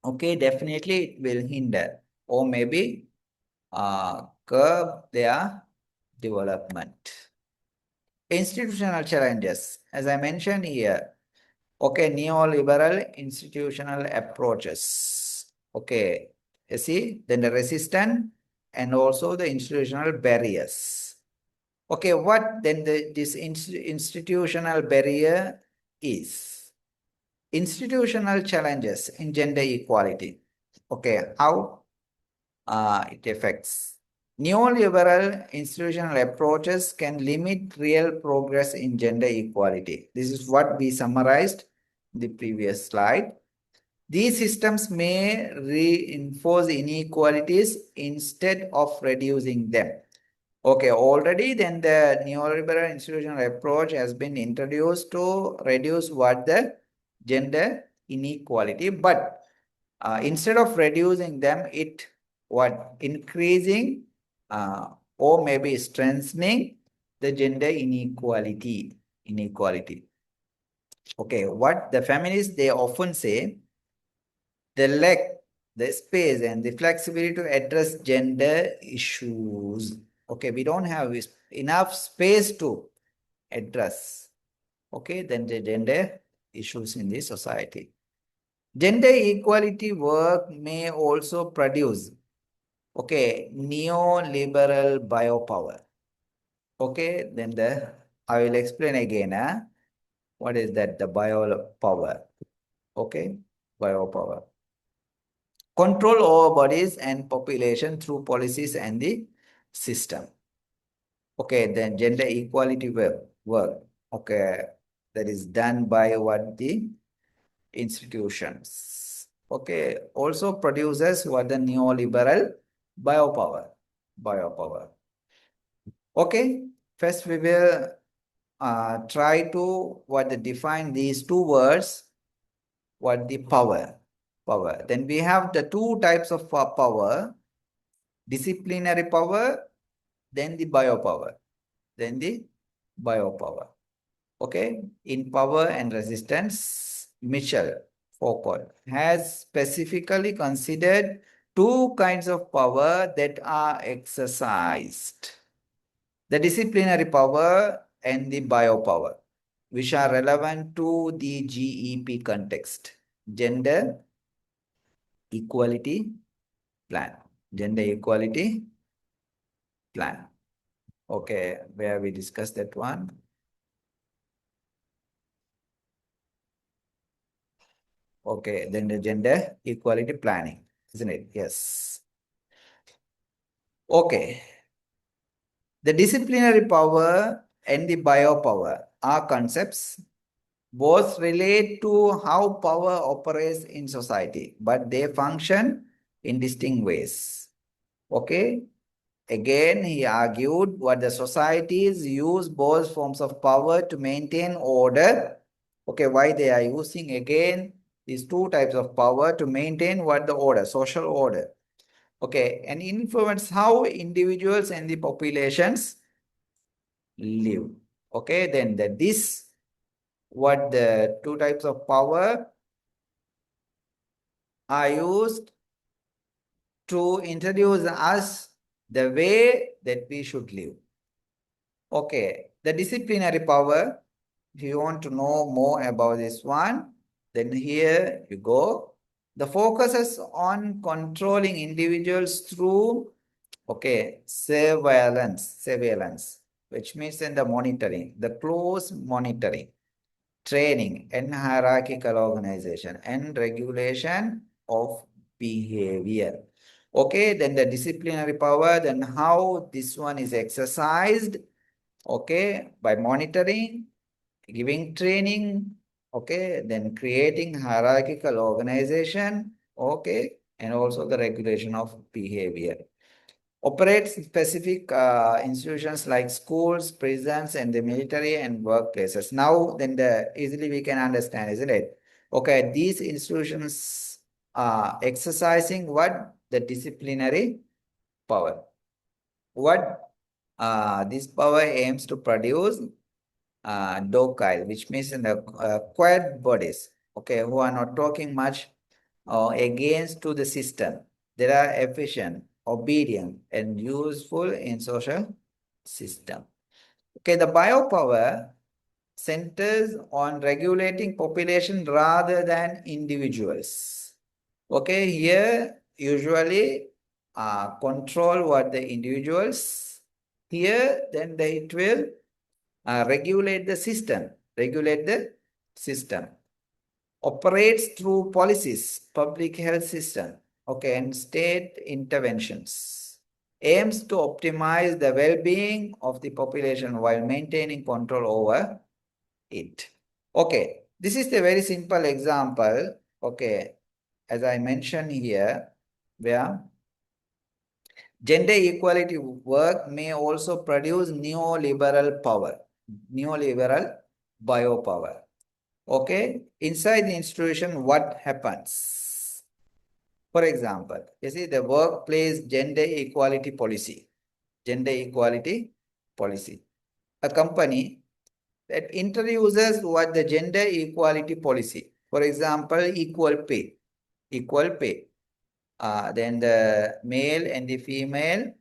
okay, definitely it will hinder or maybe curb their development. Institutional challenges, as I mentioned here, okay, neoliberal institutional approaches. Okay, you see, then the resistance and also the institutional barriers. Okay, what then this institutional barrier is? Institutional challenges in gender equality. Okay, how it affects. Neoliberal institutional approaches can limit real progress in gender equality. This is what we summarized in the previous slide. These systems may reinforce inequalities instead of reducing them. Okay, already then the neoliberal institutional approach has been introduced to reduce what the gender inequality, but instead of reducing them, it what increasing or maybe strengthening the gender inequality. Okay, what the feminists they often say, the lack, the space and the flexibility to address gender issues. Okay, we don't have enough space to address, okay, then the gender issues in the society. Gender equality work may also produce, okay, neoliberal biopower. Okay, then I will explain again. What is that? The biopower. Okay, biopower. Control over bodies and population through policies and the system. Okay, then gender equality work. Okay, that is done by what the institutions. Okay, also produces what the neoliberal biopower. Okay, first we will try to define these two words. What the power. Then we have the two types of power: disciplinary power, then the biopower. Okay, in Power and Resistance, Mitchell Foucault has specifically considered two kinds of power that are exercised: the disciplinary power and the biopower, which are relevant to the GEP context, gender equality plan. Gender equality plan. Okay, where we discussed that one. Okay, then the gender equality planning, isn't it? Yes. Okay. The disciplinary power and the biopower are concepts. Both relate to how power operates in society, but they function in distinct ways. Okay. Again, he argued what the societies use both forms of power to maintain order. Okay, why they are using again these two types of power to maintain what the order, social order. Okay, and influence how individuals and the populations live. Okay, then this what the two types of power are used to introduce us the way that we should live. Okay, the disciplinary power, if you want to know more about this one, then here you go. The focus is on controlling individuals through, okay, surveillance, which means in the monitoring, the close monitoring, training, and hierarchical organization, and regulation of behavior. Okay, then the disciplinary power, then how this one is exercised, okay, by monitoring, giving training, okay, then creating hierarchical organization, okay, and also the regulation of behavior. Operates specific institutions like schools, prisons, and the military and workplaces. Now, then easily we can understand, isn't it? Okay, these institutions are exercising what? The disciplinary power. What this power aims to produce docile, which means in the quiet bodies, okay, who are not talking much against to the system. They are efficient, obedient, and useful in social system. Okay, the biopower centers on regulating population rather than individuals. Okay, here usually control what the individuals. Here, then it will regulate the system, operates through policies, public health system, okay, and state interventions, aims to optimize the well-being of the population while maintaining control over it. Okay, this is the very simple example, okay, as I mentioned here, where gender equality work may also produce neoliberal power, neoliberal biopower. Okay, inside the institution, what happens? For example, you see the workplace gender equality policy. Gender equality policy. A company that introduces what the gender equality policy. For example, equal pay. Equal pay. Then the male and the female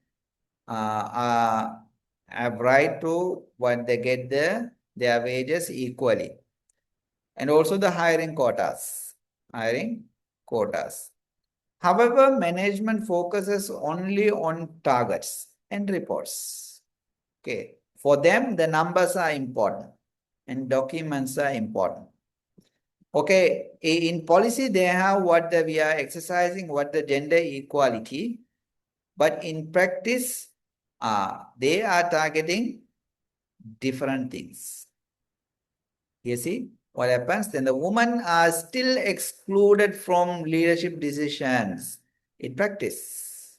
have right to what they get their wages equally. And also the hiring quotas. Hiring quotas. However, management focuses only on targets and reports. Okay. For them, the numbers are important and documents are important. Okay. In policy, they have what we are exercising, what the gender equality. But in practice, they are targeting different things. You see what happens? Then the women are still excluded from leadership decisions in practice.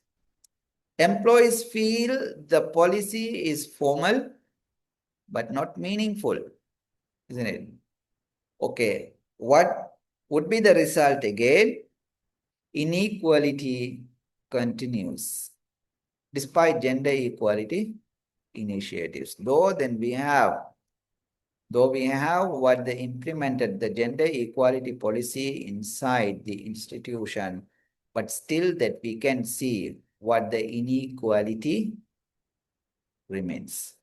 Employees feel the policy is formal but not meaningful, isn't it? Okay, what would be the result again? Inequality continues despite gender equality initiatives. Though we have what they implemented the gender equality policy inside the institution, but still that we can see what the inequality remains.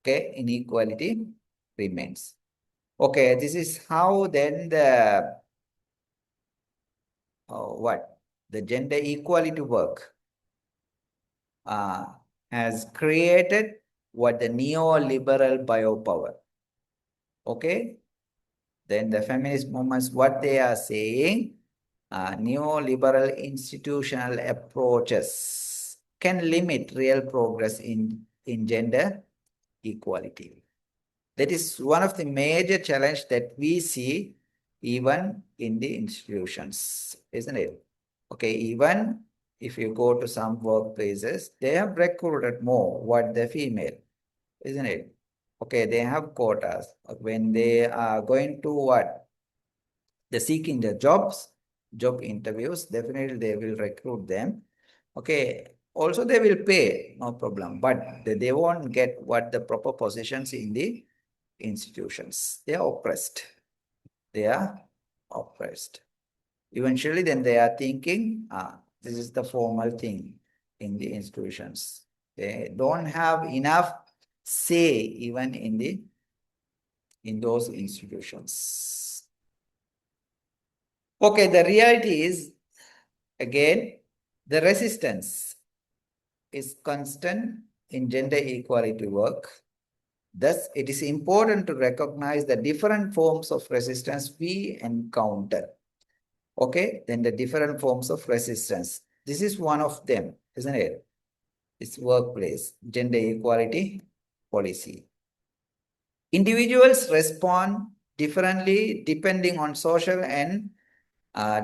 Okay, inequality remains. Okay, this is how then the gender equality work has created what the neoliberal biopower. Okay, then the feminist movements, what they are saying, neoliberal institutional approaches can limit real progress in gender equality. That is one of the major challenge that we see even in the institutions, isn't it? Okay, even if you go to some workplaces, they have recruited more what the female, isn't it? Okay, they have quotas. When they are going to what? They're seeking the job interviews, definitely they will recruit them. Okay, also they will pay, no problem, but they won't get what the proper positions in the institutions. They are oppressed. They are oppressed. Eventually, then they are thinking, this is the formal thing in the institutions. They don't have enough say even in those institutions. Okay, the reality is again the resistance is constant in gender equality work. Thus, it is important to recognize the different forms of resistance we encounter. Okay, then the different forms of resistance. This is one of them, isn't it? It's workplace, gender equality policy. Individuals respond differently depending on social and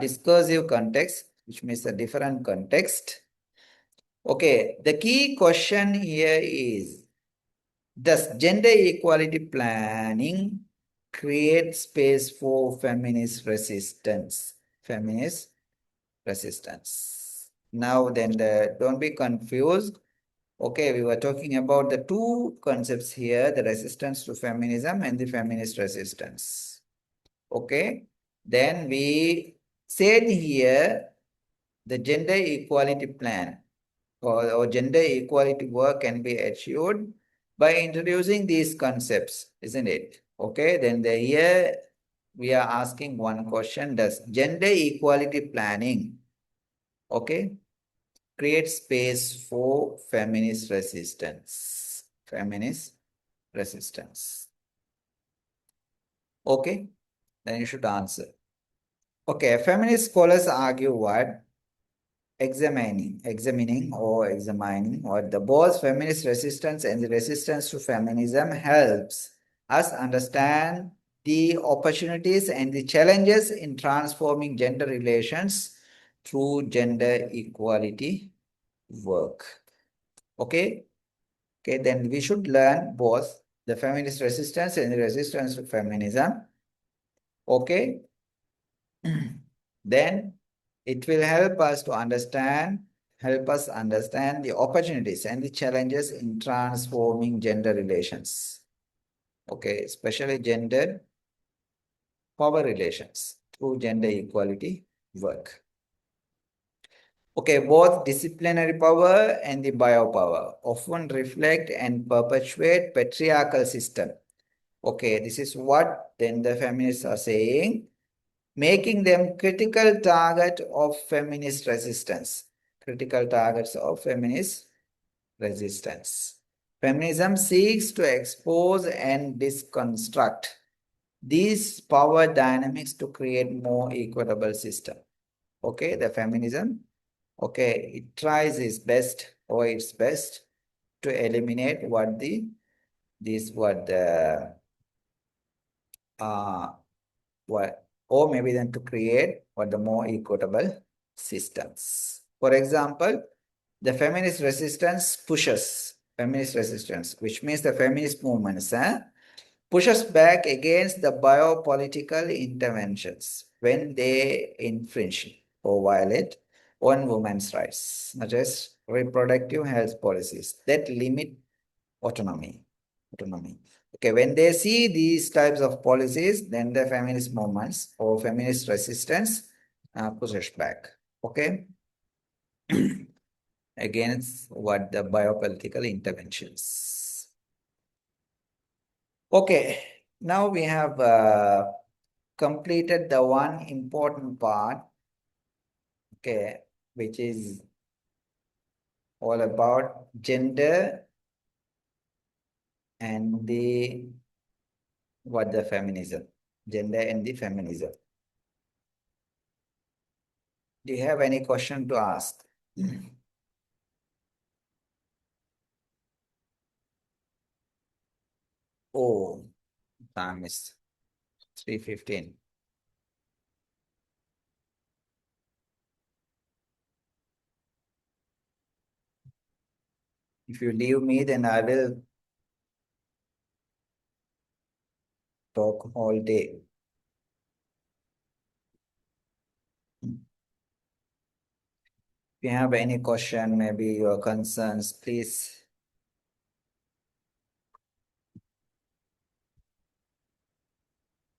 discursive context, which means a different context. Okay, the key question here is, does gender equality planning create space for feminist resistance? Feminist resistance. Now then, don't be confused. Okay, we were talking about the two concepts here, the resistance to feminism and the feminist resistance. Okay, then we said here the gender equality plan or gender equality work can be achieved by introducing these concepts, isn't it? Okay, then here we are asking one question, does gender equality planning, okay, create space for feminist resistance? Feminist resistance. Okay, then you should answer. Okay, feminist scholars argue what? Examining what the both feminist resistance and the resistance to feminism helps us understand the opportunities and the challenges in transforming gender relations through gender equality work. Okay, then we should learn both the feminist resistance and the resistance to feminism. Okay, then it will help us understand the opportunities and the challenges in transforming gender relations. Okay, especially gender power relations through gender equality work. Okay, both disciplinary power and the biopower often reflect and perpetuate patriarchal system. Okay, this is what then the feminists are saying, making them critical target of feminist resistance. Critical targets of feminist resistance. Feminism seeks to expose and deconstruct these power dynamics to create more equitable system. Okay, the feminism, okay, it tries its best to eliminate what the or maybe then to create what the more equitable systems. For example, the feminist resistance, which means the feminist movements, pushes back against the biopolitical interventions when they infringe or violate on women's rights, such as reproductive health policies that limit autonomy. Okay, when they see these types of policies, then the feminist movements or feminist resistance pushes back. Okay, against what the biopolitical interventions. Okay, now we have completed the one important part, okay, which is all about gender and the feminism. gender and the feminism. Do you have any question to ask? Oh, time is 3:15. If you leave me, then I will talk all day. If you have any question, maybe your concerns, please